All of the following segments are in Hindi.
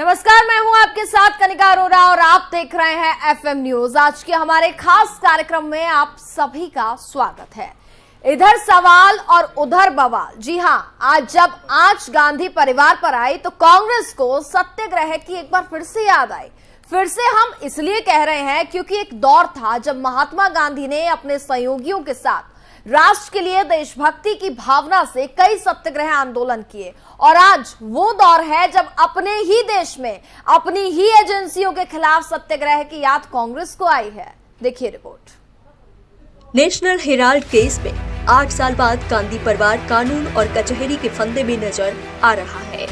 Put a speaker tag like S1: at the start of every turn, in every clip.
S1: नमस्कार, मैं हूं आपके साथ कनिका अरोरा और आप देख रहे हैं एफएम न्यूज। आज के हमारे खास कार्यक्रम में आप सभी का स्वागत है। इधर सवाल और उधर बवाल। जी हां, आज जब आंच गांधी परिवार पर आई तो कांग्रेस को सत्याग्रह की एक बार फिर से याद आई। फिर से हम इसलिए कह रहे हैं क्योंकि एक दौर था जब महात्मा गांधी ने अपने सहयोगियों के साथ राष्ट्र के लिए देशभक्ति की भावना से कई सत्याग्रह आंदोलन किए और आज वो दौर है जब अपने ही देश में अपनी ही एजेंसियों के खिलाफ सत्याग्रह की याद कांग्रेस को आई है। देखिए रिपोर्ट।
S2: नेशनल हेराल्ड केस में 8 साल बाद गांधी परिवार कानून और कचहरी के फंदे में नजर आ रहा है।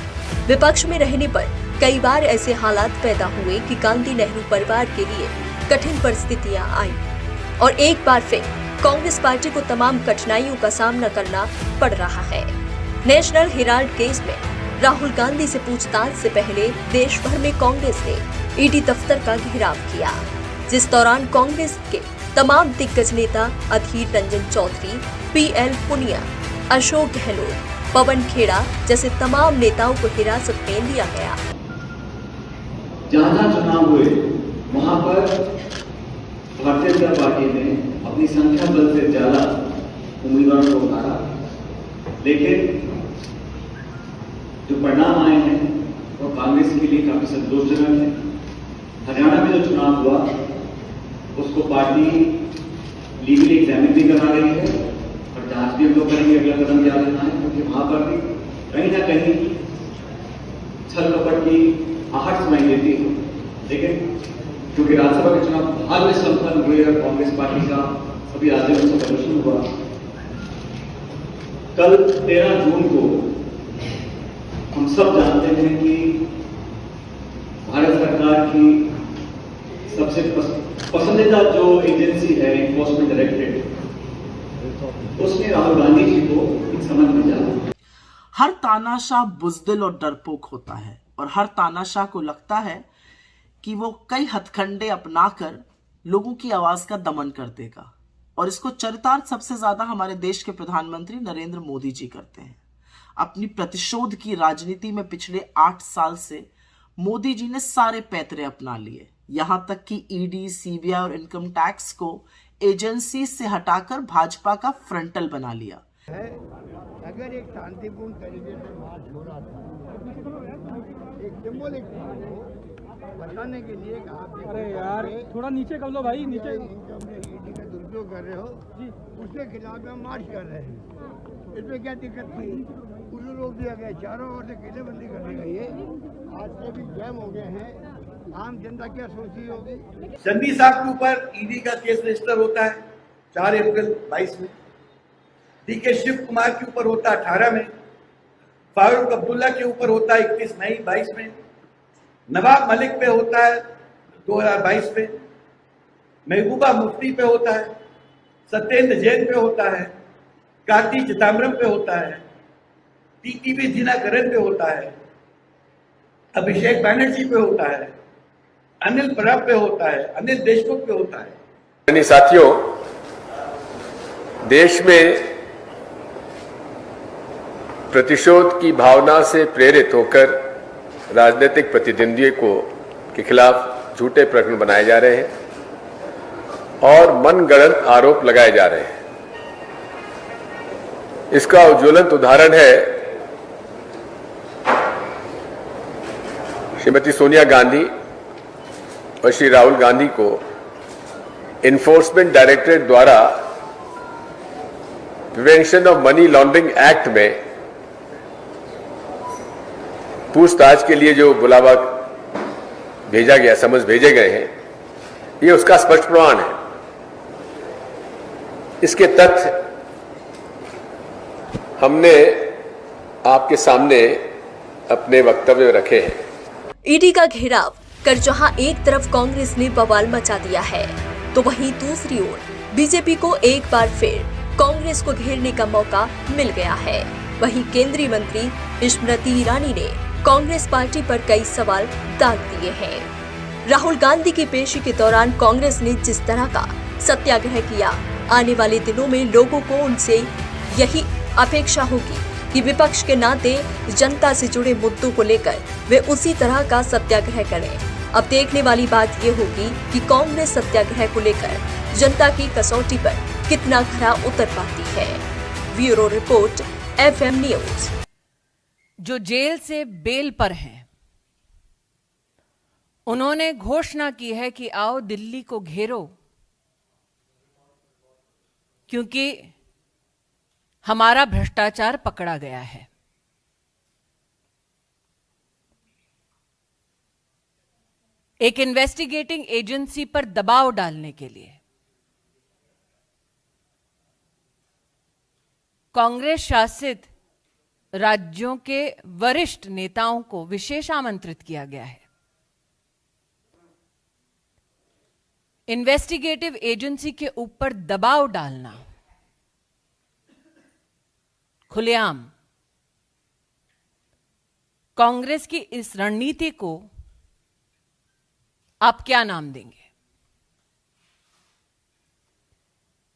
S2: विपक्ष में रहने पर कई बार ऐसे हालात पैदा हुए कि गांधी नेहरू परिवार के लिए कठिन परिस्थितियां आई और एक बार फिर कांग्रेस पार्टी को तमाम कठिनाइयों का सामना करना पड़ रहा है। नेशनल हेराल्ड केस में राहुल गांधी से पूछताछ से पहले देश भर में कांग्रेस ने ईडी दफ्तर का घेराव किया, जिस दौरान कांग्रेस के तमाम दिग्गज नेता अधीर रंजन चौधरी, पीएल पुनिया, अशोक गहलोत, पवन खेड़ा जैसे तमाम नेताओं को हिरासत में लिया गया।
S3: जहां चुनाव हुए वहां पर भारतीय जनता पार्टी ने अपनी संख्या बल से ज्यादा उम्मीदवारों को उतारा, लेकिन जो परिणाम आए हैं वो कांग्रेस के लिए काफी संतोषजनक है। हरियाणा में जो चुनाव हुआ उसको पार्टी लीगली एग्जामिन भी करा रही है और जांच भी हम लोग करेंगे अगला कदम क्या लेना है, क्योंकि वहां पर भी कहीं ना कहीं छल कपट की आहट सुनाई देती है। लेकिन क्योंकि राज्यसभा के चुनाव हाल में संपन्न हुए और कांग्रेस पार्टी का सभी राज्यों में प्रदर्शन हुआ, कल 13 जून को हम सब जानते हैं कि भारत सरकार की सबसे पसंदीदा जो एजेंसी है एनफोर्समेंट डायरेक्टरेट, उसने राहुल गांधी जी को एक समन भेजा।
S4: हर तानाशाह बुज़दिल और डरपोक होता है और हर तानाशाह को लगता है कि वो कई हथकंडे अपनाकर लोगों की आवाज का दमन कर देगा और इसको चरितार्थ सबसे ज्यादा हमारे देश के प्रधानमंत्री नरेंद्र मोदी जी करते हैं। अपनी प्रतिशोध की राजनीति में पिछले 8 साल से मोदी जी ने सारे पैतरे अपना लिए, यहां तक कि ईडी, सीबीआई और इनकम टैक्स को एजेंसी से हटाकर भाजपा का फ्रंटल बना लिया।
S5: अगर एक शांतिपूर्ण तरीके से मार्च हो रहा था, एक सिंबॉलिक बताने के लिए अरे यार थोड़ा नीचे कर लो भाई, नीचे ईडी का दुरुपयोग कर रहे हो जी, उसके खिलाफ हम मार्च कर रहे हैं। इसमें क्या दिक्कत थी? उनको रोक दिया गया, चारों ओर से घेरेबंदी कर दी गई है। आज से भी जैम हो गए हैं, आम जनता क्या सोचती होगी।
S6: चन्नी साहब के ऊपर ईडी का केस रजिस्टर होता है 4 अप्रैल 22 में, डीके शिव कुमार के ऊपर होता है 18 में, फारूक अब्दुल्ला के ऊपर होता है 21 मई 22 में, नवाब मलिक पे होता है 2022 में, महबूबा मुफ्ती पे होता है, सत्येंद्र जैन पे होता है, कार्ति चिदम्बरम पे होता है, टीटीवी दिनकरन पे होता है, अभिषेक बैनर्जी पे होता है, अनिल परब पे होता है, अनिल देशमुख पे होता है।
S7: साथियों, देश में प्रतिशोध की भावना से प्रेरित होकर राजनीतिक प्रतिद्वंदियों के खिलाफ झूठे प्रकरण बनाए जा रहे हैं और मनगढ़ंत आरोप लगाए जा रहे हैं। इसका उज्ज्वलंत उदाहरण है श्रीमती सोनिया गांधी और श्री राहुल गांधी को एनफोर्समेंट डायरेक्टरेट द्वारा prevention of money laundering act में पूछताछ के लिए जो बुलावा भेजा गया, समझ भेजे गए हैं, ये उसका स्पष्ट प्रमाण है। इसके तथ्य हमने आपके सामने अपने वक्तव्य में रखे हैं।
S2: ईडी का घेराव कर जहां एक तरफ कांग्रेस ने बवाल मचा दिया है, तो वहीं दूसरी ओर बीजेपी को एक बार फिर कांग्रेस को घेरने का मौका मिल गया है। वहीं केंद्रीय मंत्री स्मृति ईरानी ने कांग्रेस पार्टी पर कई सवाल दाग दिए हैं। राहुल गांधी की पेशी के दौरान कांग्रेस ने जिस तरह का सत्याग्रह किया, आने वाले दिनों में लोगों को उनसे यही अपेक्षा होगी कि विपक्ष के नाते जनता से जुड़े मुद्दों को लेकर वे उसी तरह का सत्याग्रह करें। अब देखने वाली बात ये होगी कि कांग्रेस सत्याग्रह को लेकर जनता की कसौटी पर कितना खरा उतर पाती है। Bureau report, FM news.
S8: जो जेल से बेल पर हैं, उन्होंने घोषणा की है कि आओ दिल्ली को घेरो, क्योंकि हमारा भ्रष्टाचार पकड़ा गया है। एक इन्वेस्टिगेटिंग एजेंसी पर दबाव डालने के लिए कांग्रेस शासित राज्यों के वरिष्ठ नेताओं को विशेष आमंत्रित किया गया है। इन्वेस्टिगेटिव एजेंसी के ऊपर दबाव डालना खुलेआम, कांग्रेस की इस रणनीति को आप क्या नाम देंगे?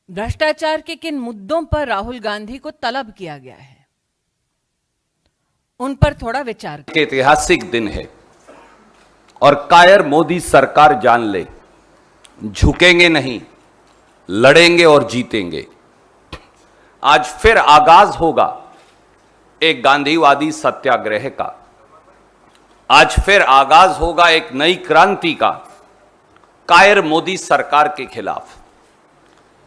S8: भ्रष्टाचार के किन मुद्दों पर राहुल गांधी को तलब किया गया है, उन पर थोड़ा विचार करें।
S9: ऐतिहासिक दिन है और कायर मोदी सरकार जान ले, झुकेंगे नहीं, लड़ेंगे और जीतेंगे। आज फिर आगाज होगा एक गांधीवादी सत्याग्रह का। आज फिर आगाज होगा एक नई क्रांति का कायर मोदी सरकार के खिलाफ।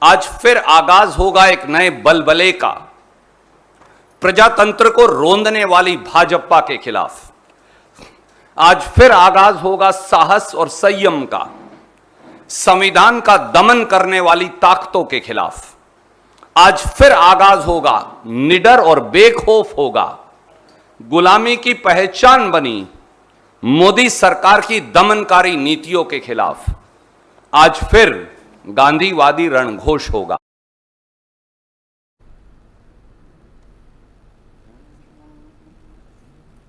S9: आज फिर आगाज होगा एक नए बलबले का प्रजातंत्र को रोंदने वाली भाजपा के खिलाफ। आज फिर आगाज होगा साहस और संयम का संविधान का दमन करने वाली ताकतों के खिलाफ। आज फिर आगाज होगा, निडर और बेखौफ होगा, गुलामी की पहचान बनी मोदी सरकार की दमनकारी नीतियों के खिलाफ। आज फिर गांधीवादी रणघोष होगा।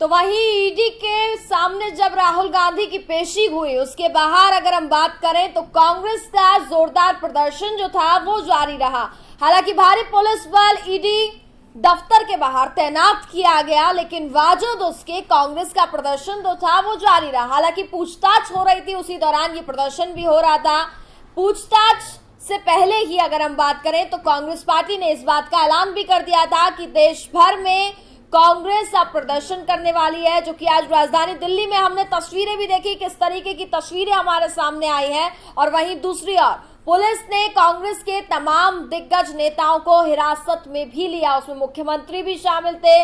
S1: तो वहीं ईडी के सामने जब राहुल गांधी की पेशी हुई, उसके बाहर अगर हम बात करें तो कांग्रेस का जोरदार प्रदर्शन जो था वो जारी रहा। हालांकि भारी पुलिस बल ईडी दफ्तर के बाहर तैनात किया गया, लेकिन बावजूद उसके कांग्रेस का प्रदर्शन जो था वो जारी रहा। हालांकि पूछताछ हो रही थी, उसी दौरान ये प्रदर्शन भी हो रहा था। पूछताछ से पहले ही अगर हम बात करें तो कांग्रेस पार्टी ने इस बात का ऐलान भी कर दिया था कि देश भर में कांग्रेस अब प्रदर्शन करने वाली है, जो कि आज राजधानी दिल्ली में हमने तस्वीरें भी देखी, किस तरीके की तस्वीरें हमारे सामने आई हैं। और वहीं दूसरी ओर पुलिस ने कांग्रेस के तमाम दिग्गज नेताओं को हिरासत में भी लिया, उसमें मुख्यमंत्री भी शामिल थे,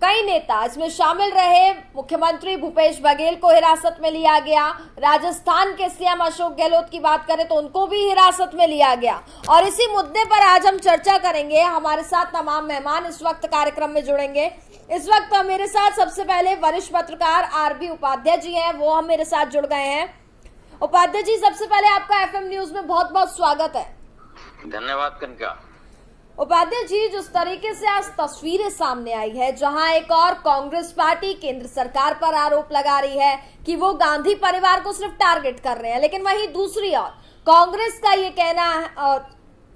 S1: कई नेता इसमें शामिल रहे। मुख्यमंत्री भूपेश बघेल को हिरासत में लिया गया। राजस्थान के सीएम अशोक गहलोत की बात करें तो उनको भी हिरासत में लिया गया। और इसी मुद्दे पर आज हम चर्चा करेंगे। हमारे साथ तमाम मेहमान इस वक्त कार्यक्रम में जुड़ेंगे। इस वक्त मेरे साथ सबसे पहले वरिष्ठ पत्रकार आरबी उपाध्याय जी हैं, वो हम मेरे साथ जुड़ गए हैं। उपाध्याय जी, सबसे पहले आपका एफएम न्यूज में बहुत बहुत स्वागत है।
S10: धन्यवाद कनका।
S1: उपाध्याय जी, जिस तरीके से आज तस्वीरें सामने आई है, जहां एक और कांग्रेस पार्टी केंद्र सरकार पर आरोप लगा रही है कि वो गांधी परिवार को सिर्फ टारगेट कर रहे हैं, लेकिन वहीं दूसरी ओर कांग्रेस का ये कहना है,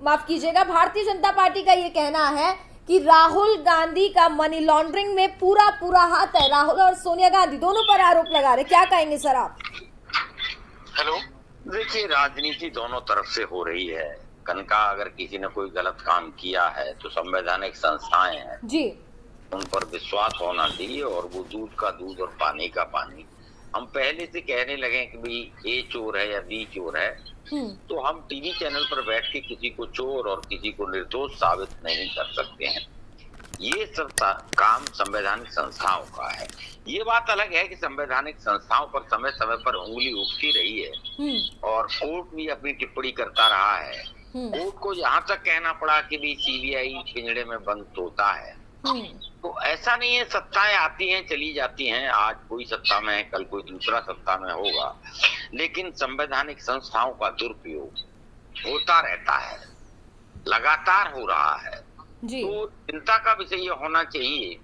S1: माफ कीजिएगा, भारतीय जनता पार्टी का ये कहना है कि राहुल गांधी का मनी लॉन्ड्रिंग में पूरा हाथ है। राहुल और सोनिया गांधी दोनों पर आरोप लगा रहे, क्या कहेंगे सर आप?
S10: हेलो, देखिए, राजनीति दोनों तरफ से हो रही है कनका। अगर किसी ने कोई गलत काम किया है तो संवैधानिक संस्थाएं हैं
S1: जी, उन
S10: पर विश्वास होना चाहिए, और वो दूध का दूध और पानी का पानी। हम पहले से कहने लगे कि भाई ए चोर है या बी चोर है, तो हम टीवी चैनल पर बैठ के किसी को चोर और किसी को निर्दोष साबित नहीं कर सकते हैं। ये सब काम संवैधानिक संस्थाओं का है। ये बात अलग है कि संवैधानिक संस्थाओं पर समय समय पर उंगली उठती रही है और कोर्ट भी अपनी टिप्पणी करता रहा है। कोर्ट को यहाँ तक कहना पड़ा कि भी सीबीआई पिंजड़े में बंद तोता है। तो ऐसा नहीं है, सत्ताएं आती हैं चली जाती हैं, आज कोई सत्ता में है, कल कोई दूसरा सत्ता में होगा, लेकिन संवैधानिक संस्थाओं का दुरुपयोग होता रहता है, लगातार हो रहा है। तो चिंता का विषय ये होना चाहिए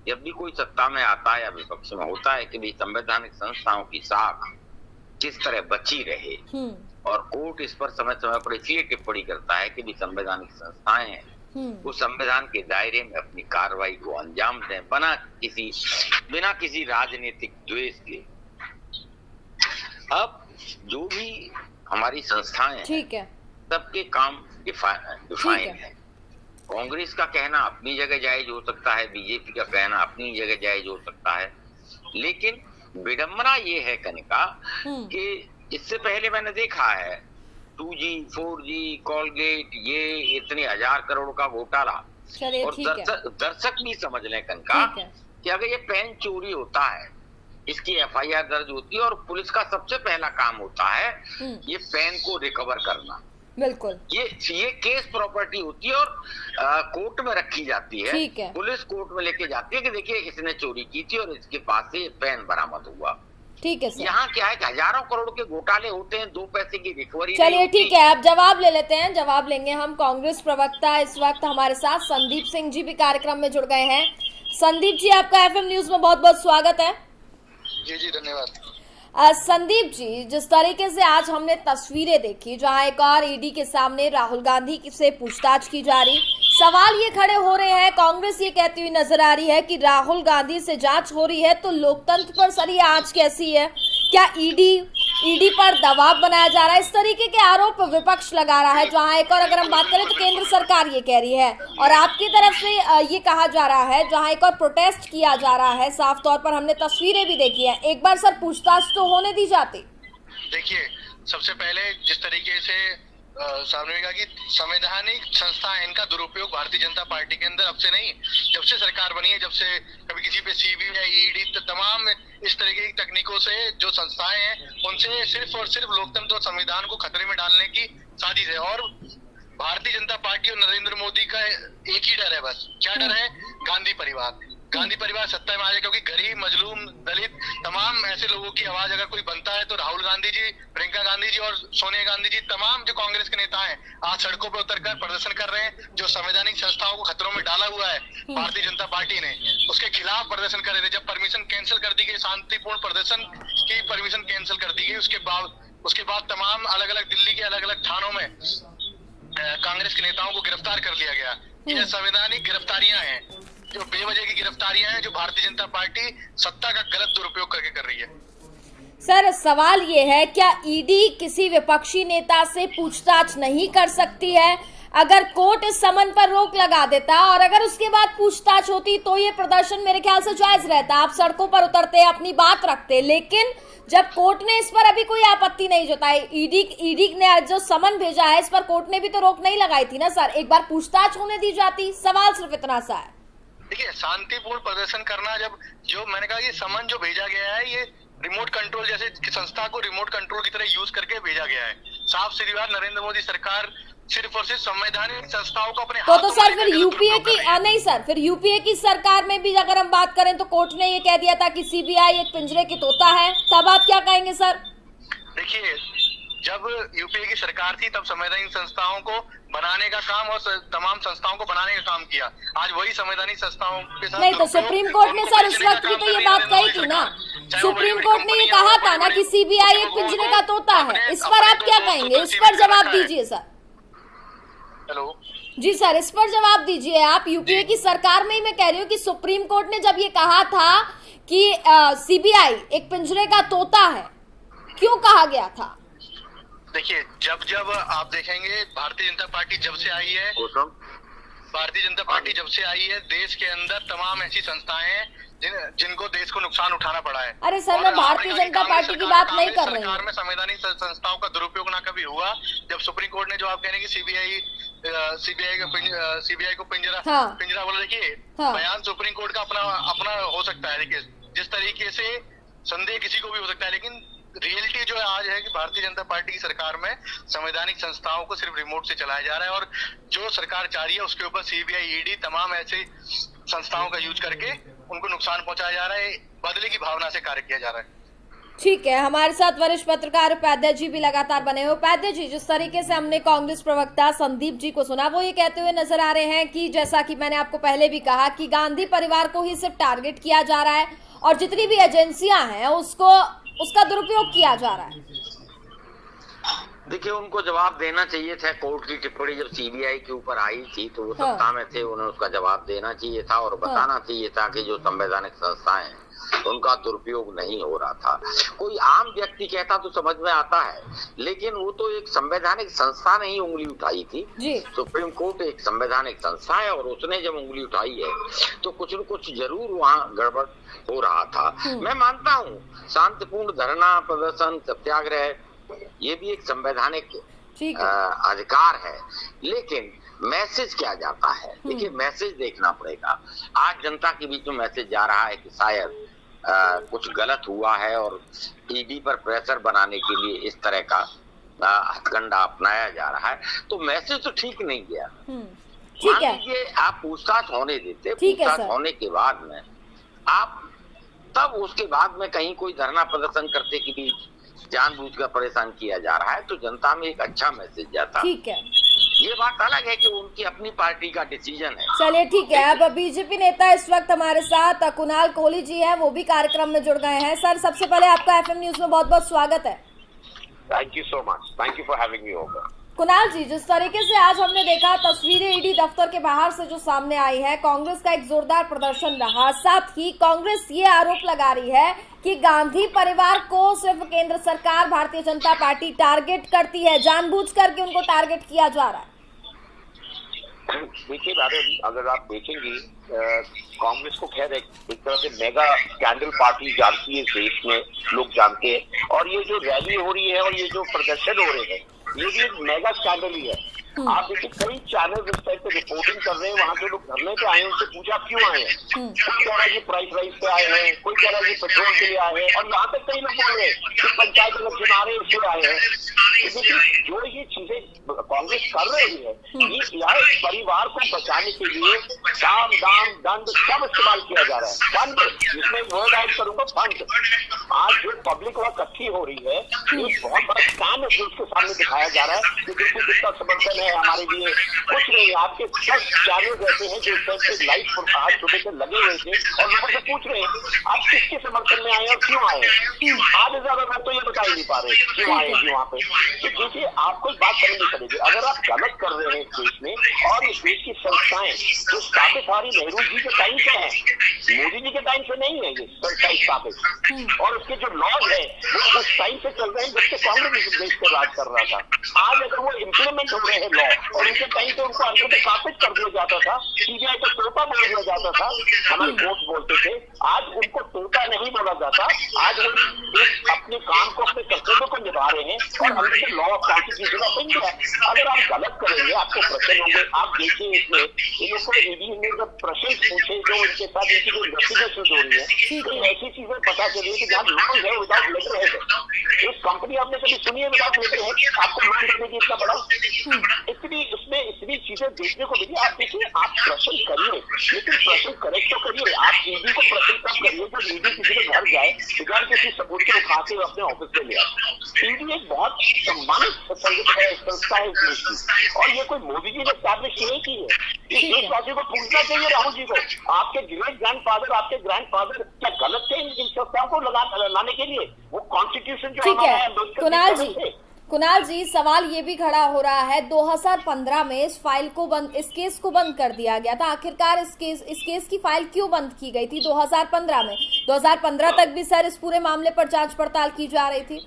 S10: जब भी कोई सत्ता में आता है या विपक्ष में होता है कि भाई संवैधानिक संस्थाओं की साख किस तरह बची रहे। और कोर्ट इस पर समय समय पर इसलिए टिप्पणी करता है कि भी संवैधानिक संस्थाएं हैं, वो संविधान के दायरे में अपनी कार्रवाई को अंजाम दें, बिना किसी राजनीतिक द्वेष के। अब जो भी हमारी संस्थाएं हैं,
S1: ठीक है,
S10: सबके काम डिफाइन है। कांग्रेस का कहना अपनी जगह जायज हो सकता है, बीजेपी का कहना अपनी जगह जायज हो सकता है, लेकिन विडंबना ये है कनिका कि इससे पहले मैंने देखा है 2G 4G कॉलगेट, ये इतने 1000 करोड़ का घोटाला, और दर्शक भी समझ लें कनिका कि अगर ये पेन चोरी होता है, इसकी FIR दर्ज होती है और पुलिस का सबसे पहला काम होता है ये पेन को रिकवर करना।
S1: बिल्कुल,
S10: ये केस प्रॉपर्टी होती है और कोर्ट में रखी जाती है, पुलिस कोर्ट में लेके जाती है कि देखिए इसने चोरी की थी और इसके पास से पेन बरामद हुआ।
S1: ठीक है सर।
S10: यहाँ क्या है कि हजारों करोड़ के घोटाले होते हैं, 2 पैसे की रिकवरी।
S1: चलिए ठीक है, आप जवाब ले लेते हैं, जवाब लेंगे हम। कांग्रेस प्रवक्ता इस वक्त हमारे साथ संदीप सिंह जी भी कार्यक्रम में जुड़ गए हैं। संदीप जी, आपका FM न्यूज में बहुत बहुत स्वागत है।
S5: जी धन्यवाद।
S1: संदीप जी, जिस तरीके से आज हमने तस्वीरें देखी जहां एक और ईडी के सामने राहुल गांधी से पूछताछ की जा रही, सवाल ये खड़े हो रहे हैं, कांग्रेस ये कहती हुई नजर आ रही है कि राहुल गांधी से जांच हो रही है तो लोकतंत्र पर सर आंच कैसी है? क्या ईडी पर दबाव बनाया जा रहा है? इस तरीके के आरोप विपक्ष लगा रहा है। जहां एक और अगर हम बात करें तो केंद्र सरकार ये कह रही है और आपकी तरफ से ये कहा जा रहा है, जहां एक और प्रोटेस्ट किया जा रहा है, साफ तौर पर हमने तस्वीरें भी देखी है। एक बार सर पूछताछ तो होने दी जाती।
S5: देखिए, सबसे पहले जिस तरीके से सामने कहा कि संवैधानिक संस्था है, इनका दुरुपयोग भारतीय जनता पार्टी के अंदर अब से नहीं, जब से सरकार बनी है, जब से कभी किसी पे CBI ED तमाम इस तरीके की तकनीकों से जो संस्थाएं हैं उनसे सिर्फ और सिर्फ लोकतंत्र और संविधान को खतरे में डालने की साजिश है। और भारतीय जनता पार्टी और नरेंद्र मोदी का एक ही डर है, बस क्या डर है? गांधी परिवार सत्ता में आ जाए, क्योंकि गरीब, मजलूम, दलित तमाम ऐसे लोगों की आवाज अगर कोई बनता है तो राहुल गांधी जी, प्रियंका गांधी जी और सोनिया गांधी जी, तमाम जो कांग्रेस के नेता हैं आज सड़कों पर उतरकर प्रदर्शन कर रहे हैं। जो संवैधानिक संस्थाओं को खतरों में डाला हुआ है भारतीय जनता पार्टी ने, उसके खिलाफ प्रदर्शन कर रहे थे। जब परमिशन कैंसिल कर दी गई, शांतिपूर्ण प्रदर्शन की परमिशन कैंसिल कर दी गई, उसके बाद तमाम अलग अलग दिल्ली के अलग अलग थानों में कांग्रेस के नेताओं को गिरफ्तार कर लिया गया। ये संवैधानिक गिरफ्तारियां हैं, जो बेवजह की गिरफ्तारियां हैं, जो भारतीय जनता पार्टी सत्ता का गलत दुरुपयोग करके कर रही है।
S1: सर, सवाल ये है, क्या ईडी किसी विपक्षी नेता से पूछताछ नहीं कर सकती है? अगर कोर्ट इस समन पर रोक लगा देता और अगर उसके बाद पूछताछ होती तो ये प्रदर्शन मेरे ख्याल से जायज रहता, आप सड़कों पर उतरते, अपनी बात रखते। लेकिन जब कोर्ट ने इस पर अभी कोई आपत्ति नहीं जताई, ईडी ने जो समन भेजा है इस पर कोर्ट ने भी तो रोक नहीं लगाई थी ना सर, एक बार पूछताछ होने दी जाती। सवाल सिर्फ इतना सा है।
S5: देखिए, शांतिपूर्ण प्रदर्शन करना, जब जो मैंने कहा ये समन जो भेजा गया है, ये रिमोट कंट्रोल जैसे संस्था को रिमोट कंट्रोल की तरह यूज करके भेजा गया है। साफ सीधी बात, नरेंद्र मोदी सरकार सिर्फ और सिर्फ संवैधानिक संस्थाओं को अपने
S1: तो सर फिर यूपीए की नहीं सर, फिर यूपीए की सरकार में भी अगर हम बात करें तो कोर्ट ने ये कह दिया था कि CBI एक पिंजरे की तोता है, तब आप क्या कहेंगे सर?
S5: देखिए, जब यूपीए की सरकार थी तब संवैधानिक संस्थाओं को बनाने का काम और तमाम संस्थाओं को बनाने का काम किया। आज वही संवैधानिक संस्थाओं के साथ
S1: नहीं, तो सुप्रीम कोर्ट ने सर उस वक्त भी तो ये बात कही थी ना, सुप्रीम कोर्ट ने ये कहा था ना कि CBI एक पिंजरे का तोता है। इस पर आप क्या कहेंगे? इस पर जवाब दीजिए सर।
S5: हेलो
S1: जी सर, इस पर जवाब दीजिए आप। यूपीए की सरकार में ही मैं कह रही हूँ कि सुप्रीम कोर्ट ने जब ये कहा था कि CBI एक पिंजरे का तोता है, क्यों कहा गया था?
S5: देखिए, जब आप देखेंगे भारतीय जनता पार्टी जब से आई है, देश के अंदर तमाम ऐसी संस्थाएं हैं जिनको देश को नुकसान उठाना पड़ा है।
S1: अरे सर, मैं भारतीय जनता पार्टी की बात नहीं कर रही हूँ।
S5: सरकार में संवैधानिक संस्थाओं का दुरुपयोग ना कभी हुआ। जब सुप्रीम कोर्ट ने जो आप कह रहे हैं कि CBI को पिंजरा बोला, देखिए बयान सुप्रीम कोर्ट का अपना हो सकता है। देखिए, जिस तरीके से संदेह किसी को भी हो सकता है, लेकिन रियलिटी जो है आज है कि भारतीय जनता पार्टी की सरकार में संवैधानिक संस्थाओं को सिर्फ रिमोट से चलाया जा रहा है और जो सरकार चाह रही है उसके ऊपर CBI ED तमाम ऐसे संस्थाओं का यूज करके उनको नुकसान पहुंचाया जा रहा है, बदले की भावना से कार्य किया जा रहा है।
S1: ठीक है, हमारे साथ वरिष्ठ पत्रकार उपाध्याय जी भी लगातार बने हुए। उपाध्याय जी, जिस तरीके से हमने कांग्रेस प्रवक्ता संदीप जी को सुना, वो ये कहते हुए नजर आ रहे हैं कि जैसा कि मैंने आपको पहले भी कहा कि गांधी परिवार को ही सिर्फ टारगेट किया जा रहा है और जितनी भी एजेंसियां हैं उसका दुरुपयोग किया जा रहा है।
S10: देखिए, उनको जवाब देना चाहिए था। कोर्ट की टिप्पणी जब सीबीआई के ऊपर आई थी तो वो सत्ता में थे, उन्हें उसका जवाब देना चाहिए था और बताना चाहिए था कि जो संवैधानिक संस्थाएं हैं उनका दुरुपयोग नहीं हो रहा था। कोई आम व्यक्ति कहता तो समझ में आता है, लेकिन वो तो एक संवैधानिक संस्था ने ही उंगली उठाई थी। सुप्रीम कोर्ट एक संवैधानिक संस्था है और उसने जब उंगली उठाई है तो कुछ न कुछ जरूर वहाँ गड़बड़ हो रहा था। मैं मानता हूँ शांतिपूर्ण धरना प्रदर्शन सत्याग्रह ये भी एक संवैधानिक अधिकार है, लेकिन मैसेज क्या जाता है? देखिए, मैसेज देखना पड़ेगा। आज जनता के बीच में मैसेज जा रहा है कि शायद कुछ गलत हुआ है और ईडी पर प्रेशर बनाने के लिए इस तरह का हथकंडा अपनाया जा रहा है, तो मैसेज तो ठीक नहीं गया।
S1: ठीक है,
S10: ये आप पूछताछ होने देते, पूछताछ होने के बाद में आप तब उसके बाद में कहीं कोई धरना प्रदर्शन करते कि भी जानबूझकर परेशान किया जा रहा है, तो जनता में एक अच्छा मैसेज जाता।
S1: ठीक है,
S10: ये बात अलग है कि उनकी अपनी पार्टी का डिसीजन है।
S1: चलिए ठीक है। अब बीजेपी नेता इस वक्त हमारे साथ कुणाल कोहली जी हैं, वो भी कार्यक्रम में जुड़ गए हैं। सर, सबसे पहले आपका एफएम न्यूज में बहुत बहुत स्वागत है।
S11: Thank you so much, thank you for having me over.
S1: Kunal ji, जिस तरीके से आज हमने देखा तस्वीरें ईडी दफ्तर के बाहर से जो सामने आई है, कांग्रेस का एक जोरदार प्रदर्शन रहा। साथ ही कांग्रेस ये आरोप लगा रही है कि गांधी परिवार को सिर्फ केंद्र सरकार भारतीय जनता पार्टी टारगेट करती है, जानबूझ करके उनको टारगेट किया जा रहा है।
S11: देखिए मैडम, अगर आप देखेंगी कांग्रेस को खैर एक तरह से मेगा स्कैंडल पार्टी जानती है, देश में लोग जानते हैं, और ये जो रैली हो रही है और ये जो प्रदर्शन हो रहे हैं ये भी एक मेगा स्कैंडल ही है। आप देखिए, कई चैनल इस टाइप पे रिपोर्टिंग कर रहे हैं, वहाँ से लोग धरने पे आए हैं, उनसे पूछा क्यों आए हैं। कोई कह रहा है कि प्राइस राइस पे आए हैं, कोई कह रहा है कि पेट्रोल के लिए आए हैं, और यहाँ तक कई लोग बोल रहे हैं कि पंचायत इलेक्शन आ रहे हैं इसलिए आए हैं। जो ये चीजें कांग्रेस कर रही है, ये यहाँ परिवार को बचाने के लिए साम दाम दंड सब इस्तेमाल किया जा रहा है। फंड, जिसमें वर्ड ऐड करूंगा, फंड। आज जो पब्लिक वहाँ इकट्ठी हो रही है, ये बहुत बड़ा स्कैम है जो उसके सामने दिखाया जा रहा है कि देखिए कितना समर्थन है हमारे लिए। कुछ नहीं, आपके 10 चैनल ऐसे हैं जो सबसे लाइव आज सुबह से लगे हुए थे और लोगों से पूछ रहे हैं आप किसके समर्थन में आए और क्यों आए। आधे ज्यादा लोग तो ये बता ही नहीं पा रहे क्यों आए जी वहाँ पे। तो देखिए, आपको एक बात समझनी पड़ेगी, अगर आप गलत कर रहे हैं इस देश में, और इस देश की संस्थाएं जो स्थापित हमारी नेहरू जी के टाइम से है, मोदी जी के टाइम से नहीं है ये संस्थाएं स्थापित, और उसके जो लॉज है वो उस टाइम से चल रहे हैं जब से कांग्रेस इस देश पे राज कर रहा था। आज अगर वो इम्प्लीमेंट हो रहे हैं लॉ, और उनके टाइम पे उनको अंदर पे स्थापित कर दिया जाता था, सीबीआई को तोता बोल दिया जाता था, हमारे कोर्ट बोलते थे, आज उनको तोता नहीं बोला जाता। आज वो अपने काम को, अपने कर्तव्य को निभा रहे हैं और अंदर से law of constitution of India. अगर आप गलत करेंगे आपको प्रश्न होंगे। आप देखिए, इसमें इन लोगों को ईडी ने जब प्रश्न पूछे जो उनके साथ इनकी जो इन्वेस्टिगेशन हो रही है, तो ऐसी चीजें पता चली है कि जहाँ लोन है विदाउट लेटर है। एक कंपनी आपने कभी सुनी है विदाउट लेटर है, आपको लोन देने की इतना बड़ा, इतनी चीजें देखने को मिली। आप देखिए, आप प्रश्न करिए, लेकिन प्रश्न करेक्ट तो करिए। आप ईडी को प्रश्न तब करिए जब ईडी किसी के घर जाए, बगैर किसी सबूत के उठा के अपने ऑफिस में ले आए। ईडी एक बहुत सम्मानित संस्था है इस देश की, और ये कोई मोदी जी ने एस्टैब्लिश नहीं की है। इस देशवासी को पूछना चाहिए राहुल जी को, आपके ग्रेट ग्रैंडफादर, आपके ग्रैंडफादर क्या गलत थे इन संस्थाओं को लाने के लिए? वो कॉन्स्टिट्यूशन जो हमारा है।
S1: कुणाल जी, सवाल ये भी खड़ा हो रहा है, 2015 में इस फाइल को इस केस को बंद कर दिया गया था। आखिरकार इस केस की फाइल क्यों बंद की गई थी 2015 में? 2015 तक भी सर इस पूरे मामले पर जांच पड़ताल की जा रही थी।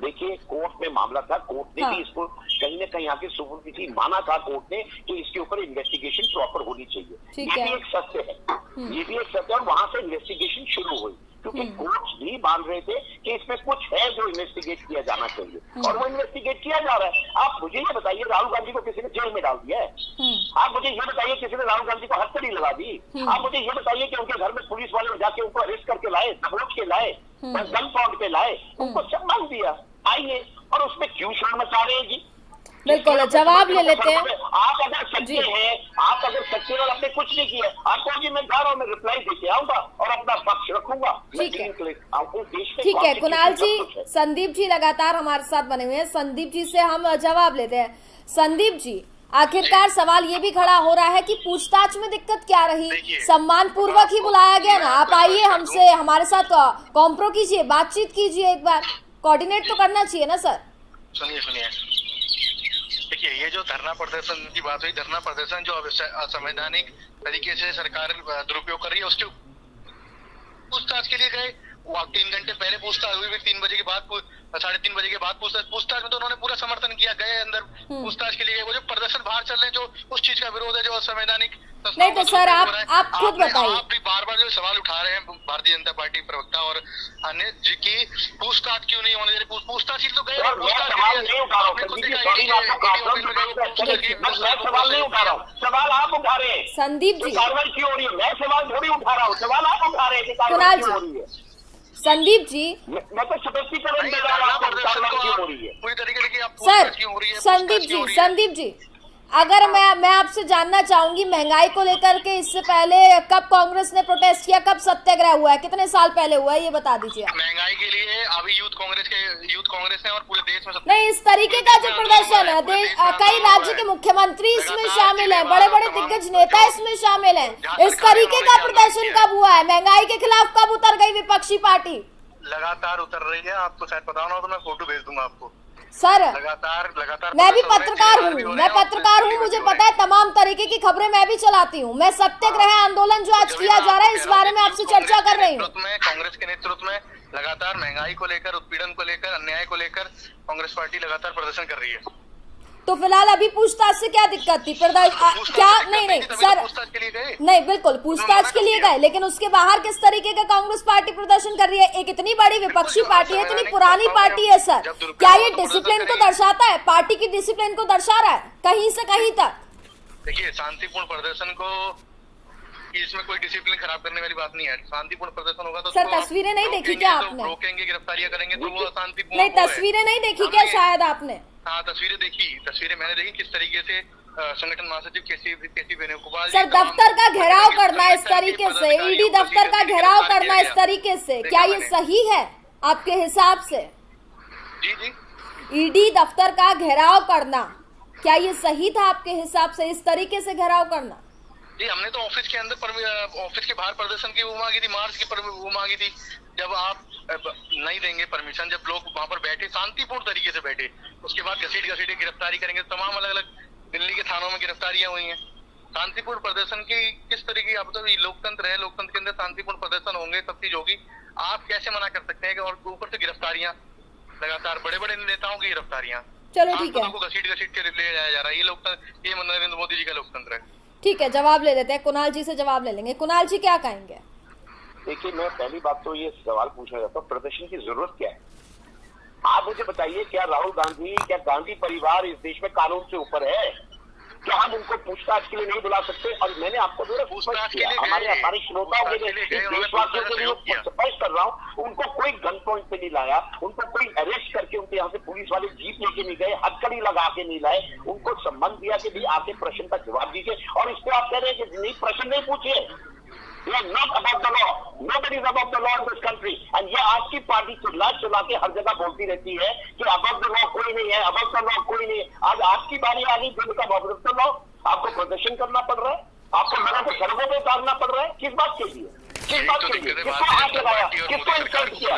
S11: देखिए, कोर्ट में मामला था, कोर्ट ने भी इसको कहीं न कहीं आके सुप्रीम कोर्ट माना था कोर्ट ने कि इसके ऊपर इन्वेस्टिगेशन प्रॉपर होनी चाहिए। ये भी एक सत्य है, ये भी एक सत्य, और वहां से इन्वेस्टिगेशन शुरू हुई, क्योंकि कोर्ट्स भी मान रहे थे कि इसमें कुछ है जो इन्वेस्टिगेट किया जाना चाहिए, और वो इन्वेस्टिगेट किया जा रहा है। आप मुझे ये बताइए, राहुल गांधी को किसी ने जेल में डाल दिया है? आप मुझे ये बताइए, किसी ने राहुल गांधी को हथकड़ी लगा दी? आप मुझे ये बताइए कि उनके घर में पुलिस वाले जाके उनको अरेस्ट करके लाए, दबोच के लाए, गन पॉइंट पे लाए, उनको सम्मान दिया, आइए, और उसमें क्यों शोर मचा रहे हैं जी?
S1: बिल्कुल, जवाब ले लेते हैं।
S11: आप अगर सच्चे हैं, आप अगर सच्चे और आपने कुछ नहीं किया, आपको जी मैं जा रहा हूँ, मैं रिप्लाई देके आऊंगा और अपना पक्ष रखूंगा।
S1: ठीक है कुणाल जी, संदीप जी लगातार हमारे साथ बने हुए हैं, संदीप जी से हम जवाब लेते हैं। संदीप जी, आखिरकार सवाल ये भी खड़ा हो रहा है कि पूछताछ में दिक्कत क्या रही? सम्मान पूर्वक ही बुलाया गया ना, आप आइए हमसे, हमारे साथ कॉम्प्रो कीजिए, बातचीत कीजिए, एक बार कोऑर्डिनेट तो करना चाहिए ना सर।
S5: सुनिए देखिए, ये जो धरना प्रदर्शन की बात हुई, धरना प्रदर्शन जो असंवैधानिक तरीके से सरकार दुरुपयोग कर रही है, उसके पूछताछ के लिए गए। वो 3 घंटे पहले पूछताछ हुई, फिर 3 बजे के बाद 3:30 बजे के बाद पूछताछ में तो उन्होंने पूरा समर्थन किया, गए अंदर पूछताछ के लिए। वो जो प्रदर्शन बाहर चल रहे हैं, जो उस चीज का विरोध है, जो असंवैधानिक
S1: नहीं तो सर आप खुद बताइए।
S5: आप भी बार बार जो सवाल उठा रहे हैं भारतीय जनता पार्टी प्रवक्ता और अन्य की पूछताछ क्यों नहीं होने दे रही? पूछताछ ही तो गए,
S11: सवाल नहीं उठा रहा हूँ, सवाल आप उठा रहे हैं।
S1: संदीप जी,
S11: कार्रवाई क्यों हो रही है? मैं सवाल थोड़ी उठा रहा हूँ, सवाल आप उठा रहे हैं कि कार्रवाई क्यों हो रही है।
S1: संदीप जी,
S11: मैं तो स्पष्टीकरण दे रहा हूँ, कार्रवाई क्यों हो रही है
S5: पूरी तरीके से।
S1: सर संदीप जी, अगर मैं आपसे जानना चाहूंगी, महंगाई को लेकर के इससे पहले कब कांग्रेस ने प्रोटेस्ट किया, कब सत्याग्रह हुआ है, कितने साल पहले हुआ है, ये बता दीजिए।
S5: महंगाई के लिए अभी यूथ कांग्रेस है और पूरे देश में
S1: नहीं, इस तरीके का जो प्रदर्शन है, कई राज्य के मुख्यमंत्री इसमें शामिल हैं, बड़े बड़े दिग्गज नेता इसमें शामिल हैं। इस तरीके का प्रदर्शन कब हुआ है? महंगाई के खिलाफ कब उतर गई विपक्षी पार्टी?
S5: लगातार उतर रही है, आपको शायद पता ना हो तो मैं फोटो भेज दूंगा आपको।
S1: सर
S5: लगातार
S1: मैं भी पत्रकार हूँ, मुझे पता है तमाम तरीके की खबरें मैं भी चलाती हूँ। मैं सत्याग्रह आंदोलन जो आज किया जा रहा है, इस बारे में आपसे चर्चा कर रही हूँ।
S5: कांग्रेस के नेतृत्व में लगातार महंगाई को लेकर, उत्पीड़न को लेकर, अन्याय को लेकर कांग्रेस पार्टी लगातार प्रदर्शन कर रही है।
S1: तो फिलहाल अभी पूछताछ से क्या दिक्कत थी? क्या नहीं सर, नहीं बिल्कुल पूछताछ के लिए गए, लेकिन उसके बाहर किस तरीके का कांग्रेस पार्टी प्रदर्शन कर रही है? एक इतनी बड़ी विपक्षी पार्टी है, इतनी पुरानी पार्टी है सर, क्या ये डिसिप्लिन को दर्शाता है? पार्टी की डिसिप्लिन को दर्शा रहा है कहीं से कहीं तक?
S5: देखिए, शांतिपूर्ण प्रदर्शन को, इसमें कोई डिसिप्लिन खराब करने वाली बात नहीं है। शांतिपूर्ण प्रदर्शन होगा तो
S1: सर तस्वीरें नहीं देखी क्या आपने?
S5: रोकेंगे, गिरफ्तारियां करेंगे तो वो शांतिपूर्ण
S1: नहीं, तस्वीरें नहीं देखी क्या शायद आपने?
S5: हाँ, तस्वीरें मैंने देखी, किस तरीके से संगठन महासचिव केसी वेणुगोपाल
S1: सर दफ्तर का घेराव करना इस तरीके से, ईडी दफ्तर का घेराव करना इस तरीके से, क्या ये सही है आपके हिसाब से?
S5: जी,
S1: ईडी दफ्तर का घेराव करना क्या ये सही था आपके हिसाब से, इस तरीके से घेराव करना?
S5: जी, हमने तो ऑफिस के अंदर, ऑफिस के बाहर प्रदर्शन की वो मांगी थी, मार्च की वो मांगी थी। जब आप नहीं देंगे परमिशन, जब लोग वहां पर बैठे, शांतिपूर्ण तरीके से बैठे, उसके बाद घसीट गिरफ्तारी करेंगे। तमाम अलग अलग दिल्ली के थानों में गिरफ्तारियां हुई हैं। शांतिपूर्ण प्रदर्शन की किस तरीके, अब तो लोकतंत्र है, लोकतंत्र के अंदर शांतिपूर्ण प्रदर्शन होंगे, सब चीज होगी। आप कैसे मना कर सकते हैं कि, और ऊपर से गिरफ्तारियां, लगातार बड़े बड़े नेताओं की गिरफ्तारियां।
S1: चलो ठीक है,
S5: घसीट के ले जाया जा रहा है। ये लोकतंत्र, ये नरेंद्र मोदी जी का लोकतंत्र है।
S1: ठीक है, जवाब ले लेते हैं, कुणाल जी से जवाब ले लेंगे। कुणाल जी क्या कहेंगे?
S11: देखिए, मैं पहली बात तो ये सवाल पूछना चाहता हूँ, प्रदर्शन की जरूरत क्या है? आप मुझे बताइए, क्या राहुल गांधी, क्या गांधी परिवार इस देश में कानून से ऊपर है? क्या हम उनको पूछताछ के लिए नहीं बुला सकते? और मैंने आपको पूछताछ के लिए हमारे श्रोताओं के लिए, देशवासियों के लिए स्पष्ट कर रहा हूँ, उनको कोई गन पॉइंट पे नहीं लाया, उनको कोई अरेस्ट करके उनके यहाँ से पुलिस वाले जीप लेके नहीं गए, हथकड़ी लगा के नहीं लाए, उनको सम्मान दिया कि भी आके प्रश्न का जवाब दीजिए। और इसको आप कह रहे हैं कि नहीं, प्रश्न नहीं पूछिए। You are not above the law. Nobody is above the law in this country. And ये आपकी पार्टी चिल्ला के हर जगह बोलती रहती है कि above the law कोई नहीं है, above the law कोई नहीं है। आज आपकी बारी आ गई, जिनका above the law, आपको प्रदर्शन करना पड़ रहा है, आपको लोगों को सड़कों पे उतारना पड़ रहा है। किस बात के लिए? किस बात के लिए? किसको हाथ लगाया? किसको इंसल्ट किया?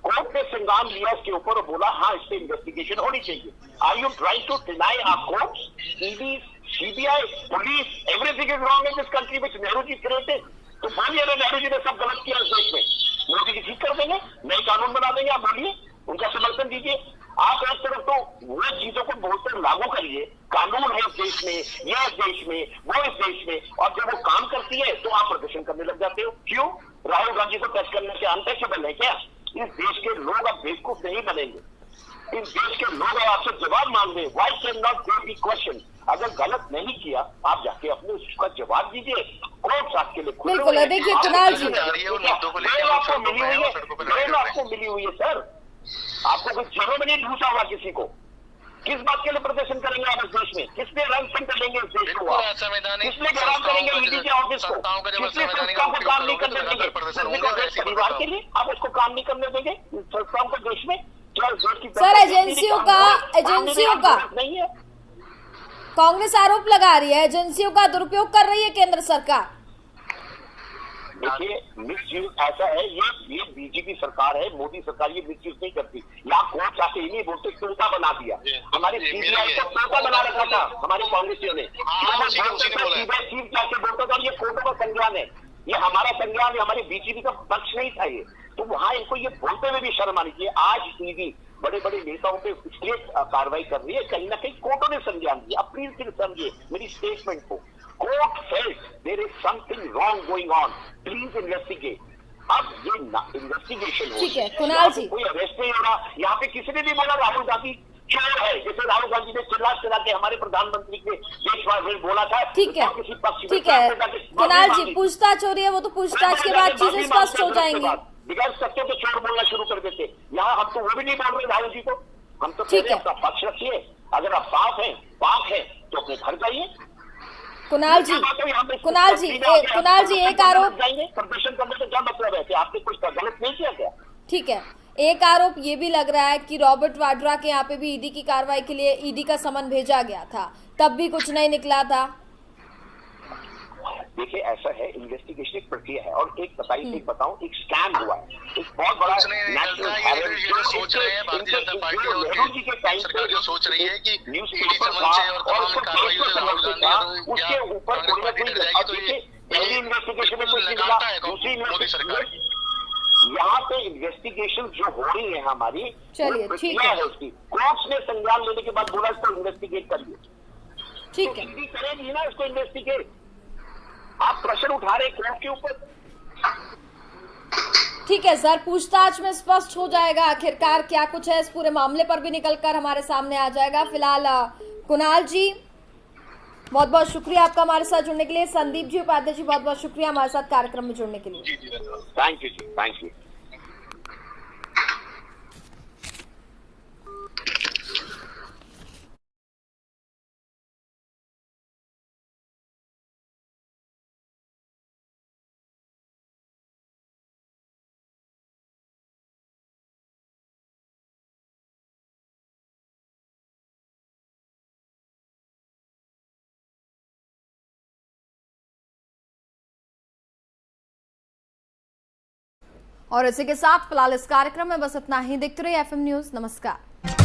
S11: कोर्ट ने संज्ञान लिया इसके ऊपर और बोला हाँ, इस पे इन्वेस्टिगेशन होनी चाहिए। Are you trying to deny our courts, ED, CBI, police, everything is wrong in this country which Nehru ji created? तो बोलिए ना, नेहरू जी ने सब गलत किया इस देश में, मोदी जी ठीक कर देंगे, नए कानून बना देंगे। आप बोलिए, उनका समर्थन दीजिए। आप एक तरफ तो वो चीजों को बोलकर लागू करिए, कानून है इस देश में, ये इस देश में, वो इस देश में, और जब वो काम करती है तो आप प्रदर्शन करने लग जाते हो। क्यों? राहुल गांधी को टच करने से अनटचेबल है क्या? इस देश के लोग अब बेवकूफ नहीं बनेंगे। इस देश के लोग आपसे जवाब मांग रहे हैं। Why can not they B question? अगर गलत नहीं किया, आप जाके अपने उसका जवाब दीजिए। कोर्ट आपके लिए खुले
S1: बिल्कुल। देखिए कुणाल जी,
S11: आपको मिली हुई है, आपको मिली हुई है सर, आपको कुछ जेलों में नहीं ढूंढा हुआ किसी को। किस बात के लिए प्रदर्शन करेंगे आप इस देश में? किसने रैंसम करेंगे इस देश को? किसने गिरफ्तार करेंगे ईडी के ऑफिस को? किसने संस्थाओं को काम नहीं करने देंगे? परिवार के लिए आप उसको काम नहीं करने देंगे संस्थाओं को देश में?
S1: सर एजेंसियों का
S11: नहीं है।
S1: कांग्रेस आरोप लगा रही है, एजेंसियों का दुरुपयोग कर रही है केंद्र सरकार।
S11: देखिए मिसयूज ऐसा है, ये बीजेपी सरकार है, मोदी सरकार ये मिसयूज नहीं करती। यहाँ कोर्ट जाके ही नहीं बोलते, तोता बना दिया। हमारे सीबीआई को तोता बना रखा था हमारे कांग्रेसियों ने। सीबीआई चीफ जाके बोलता था ये कोर्टों का संज्ञान है, ये हमारा संज्ञान है, हमारे बीजेपी का पक्ष नहीं था ये। तो वहां इनको ये बोलते हुए भी शर्म आनी चाहिए। आज ईडी बड़े बड़े नेताओं पे इसलिए कार्रवाई कर रही है, कहीं ना कहीं कोर्टों ने संज्ञान दिया। अब प्लीज फिर समझिए मेरी स्टेटमेंट को। Court felt, there is something wrong going on, please investigate. अब ये इन्वेस्टिगेशन हो,
S1: ठीक है कुणाल जी,
S11: कोई अरेस्ट नहीं हो रहा। यहाँ पे किसी ने भी बोला राहुल गांधी चोर है, जैसे राहुल गांधी ने चिल्ला के हमारे प्रधानमंत्री के देशवार में बोला था।
S1: ठीक है,
S11: किसी पक्ष
S1: ठीक है कुणाल जी, पूछताछ हो रही है, वो तो पूछताछ के बाद चीजें स्पष्ट हो जाएंगी।
S11: बिगड़ सकते तो चोर बोलना शुरू कर देते। यहाँ हम तो वो भी नहीं बोल रहे राहुल जी को, हम तो
S1: ठीक है,
S11: अपना पक्ष रखिए। अगर आप पाप है तो अपने घर जाइए।
S1: कुणाल जी एक आरोप,
S11: प्रदर्शन करने से क्या मतलब है कि आपने कुछ गलत नहीं किया क्या?
S1: ठीक है, एक आरोप ये भी लग रहा है कि रॉबर्ट वाड्रा के यहाँ पे भी ईडी की कार्रवाई के लिए ईडी का समन भेजा गया था, तब भी कुछ नहीं निकला था।
S11: देखिए ऐसा है, इन्वेस्टिगेशन एक प्रक्रिया है। और एक बताऊं एक स्कैम हुआ है, एक बहुत बड़ा नेशनल
S12: सोच रहे हैं भारतीय जनता पार्टी और सरकार जो सोच रही है कि ईडी समन से और तमाम कार्रवाई से राहुल गांधी
S11: उसके ऊपर
S12: पार्टी डर जाएगी, तो ये
S11: पहली इन्वेस्टिगेशन में कुछ नहीं मिला, दूसरी
S12: मोदी सरकार की
S11: यहाँ पे इन्वेस्टिगेशन जो हो रही है हमारी,
S1: चलिए ठीक है,
S11: उसकी कोर्ट ने संज्ञान लेने के बाद बोला इसको इन्वेस्टिगेट करिए।
S1: ठीक है,
S11: करेगी ना इसको इन्वेस्टिगेट। आप प्रश्न उठा रहे कोर्ट के ऊपर।
S1: ठीक है सर, पूछताछ में स्पष्ट हो जाएगा आखिरकार क्या कुछ है, इस पूरे मामले पर भी निकलकर हमारे सामने आ जाएगा। फिलहाल कुणाल जी बहुत बहुत शुक्रिया आपका हमारे साथ जुड़ने के लिए। संदीप जी, उपाध्याय जी बहुत बहुत शुक्रिया हमारे साथ कार्यक्रम में जुड़ने के लिए।
S11: थैंक यू जी, थैंक यू।
S1: और इसी के साथ फिलहाल इस कार्यक्रम में बस इतना ही। देखते रहिए FM न्यूज। नमस्कार।